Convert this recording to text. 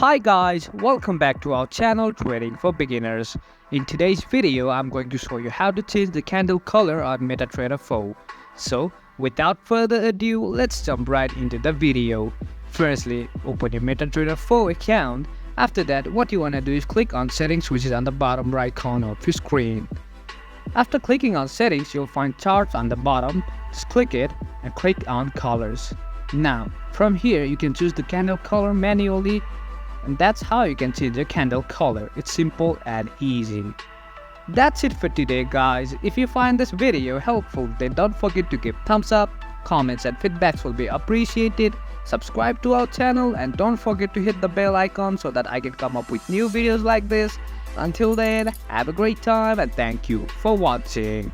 Hi guys, welcome back to our channel Trading for Beginners. In today's video, I'm going to show you how to change the candle color on MetaTrader 4. So, without further ado, let's jump right into the video. Firstly, open your MetaTrader 4 account. After that, what you want to do is click on settings, which is on the bottom right corner of your screen. After clicking on settings, you'll find charts on the bottom. Just click it and click on colors. Now, from here you can choose the candle color manually, and that's how you can change your candle color. It's simple and easy. That's it for today guys. If you find this video helpful, then don't forget to give thumbs up, comments and feedbacks will be appreciated. Subscribe to our channel and don't forget to hit the bell icon so that I can come up with new videos like this. Until then, have a great time and thank you for watching.